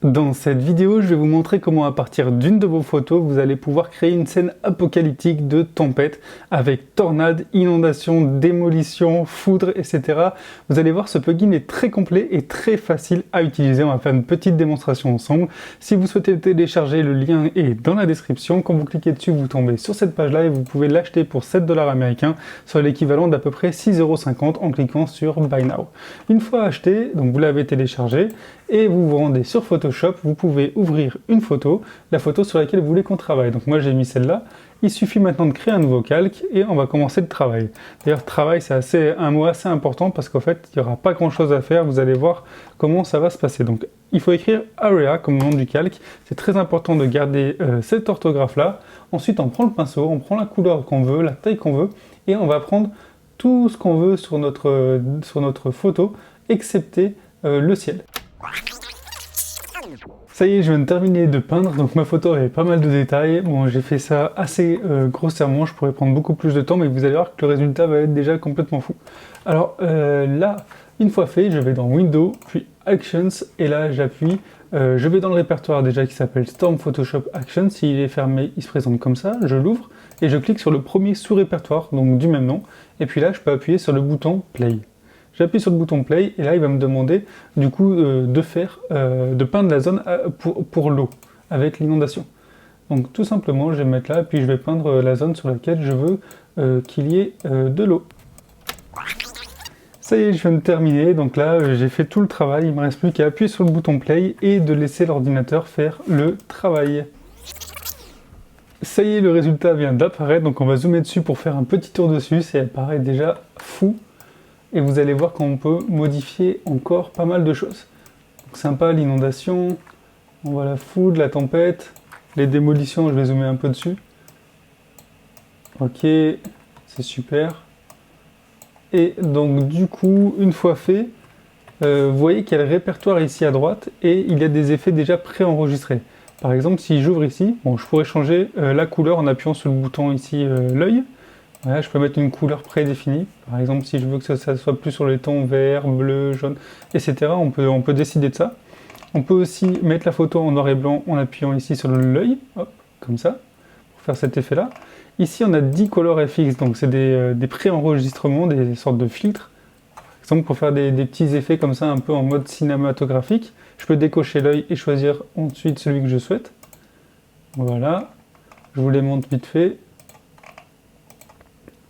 Dans cette vidéo, je vais vous montrer comment à partir d'une de vos photos, vous allez pouvoir créer une scène apocalyptique de tempête avec tornade, inondation, démolition, foudre, etc. Vous allez voir, ce plugin est très complet et très facile à utiliser. On va faire une petite démonstration ensemble. Si vous souhaitez le télécharger, le lien est dans la description. Quand vous cliquez dessus, vous tombez sur cette page-là et vous pouvez l'acheter pour 7 $ américains, soit l'équivalent d'à peu près 6,50 € en cliquant sur Buy Now. Une fois acheté, donc vous l'avez téléchargé et vous vous rendez sur Photoshop, vous pouvez ouvrir une photo, la photo sur laquelle vous voulez qu'on travaille. Donc moi j'ai mis celle-là. Il suffit maintenant de créer un nouveau calque et on va commencer le travail. D'ailleurs, travail, c'est un mot assez important parce qu'en fait, il n'y aura pas grand-chose à faire. Vous allez voir comment ça va se passer. Donc, il faut écrire Area comme nom du calque. C'est très important de garder cette orthographe-là. Ensuite, on prend le pinceau, on prend la couleur qu'on veut, la taille qu'on veut et on va prendre tout ce qu'on veut sur notre photo, excepté le ciel. Ça y est, je viens de terminer de peindre, donc ma photo avait pas mal de détails. Bon, j'ai fait ça assez grossièrement, je pourrais prendre beaucoup plus de temps, mais vous allez voir que le résultat va être déjà complètement fou. Alors là, une fois fait, je vais dans Windows, puis Actions, et là j'appuie, je vais dans le répertoire déjà qui s'appelle Storm Photoshop Actions. S'il est fermé, il se présente comme ça, je l'ouvre, et je clique sur le premier sous-répertoire, donc du même nom, et puis là je peux appuyer sur le bouton Play. J'appuie sur le bouton Play et là il va me demander du coup de peindre la zone pour l'eau avec l'inondation. Donc tout simplement je vais mettre là puis je vais peindre la zone sur laquelle je veux qu'il y ait de l'eau. Ça y est, je viens de terminer, donc là j'ai fait tout le travail, il ne me reste plus qu'à appuyer sur le bouton Play et de laisser l'ordinateur faire le travail. Ça y est, le résultat vient d'apparaître, donc on va zoomer dessus pour faire un petit tour dessus, ça paraît déjà fou. Et vous allez voir qu'on peut modifier encore pas mal de choses. Donc, sympa, l'inondation, on voit la foudre, la tempête, les démolitions, je vais zoomer un peu dessus. Ok, c'est super. Et donc du coup, une fois fait, vous voyez qu'il y a le répertoire ici à droite et il y a des effets déjà préenregistrés. Par exemple, si j'ouvre ici, bon, je pourrais changer la couleur en appuyant sur le bouton ici, l'œil. Voilà, je peux mettre une couleur prédéfinie. Par exemple, si je veux que ça soit plus sur les tons vert, bleu, jaune, etc. On peut décider de ça. On peut aussi mettre la photo en noir et blanc en appuyant ici sur l'œil, hop, comme ça, pour faire cet effet-là. Ici, on a 10 Color FX, donc c'est des pré-enregistrements, des sortes de filtres. Par exemple, pour faire des petits effets comme ça, un peu en mode cinématographique, je peux décocher l'œil et choisir ensuite celui que je souhaite. Voilà, je vous les montre vite fait.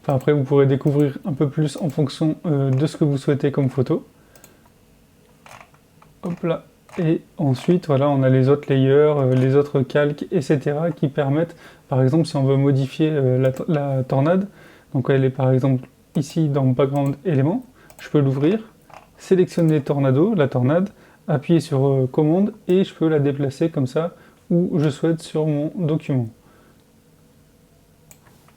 Enfin, après, vous pourrez découvrir un peu plus en fonction de ce que vous souhaitez comme photo. Hop là. Et ensuite, voilà, on a les autres layers, les autres calques, etc. qui permettent, par exemple, si on veut modifier la tornade, donc elle est par exemple ici dans Background élément, je peux l'ouvrir, sélectionner la tornade, appuyer sur commande et je peux la déplacer comme ça où je souhaite sur mon document.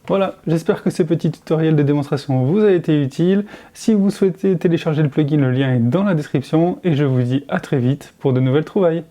Voilà, j'espère que ce petit tutoriel de démonstration vous a été utile. Si vous souhaitez télécharger le plugin, le lien est dans la description et je vous dis à très vite pour de nouvelles trouvailles.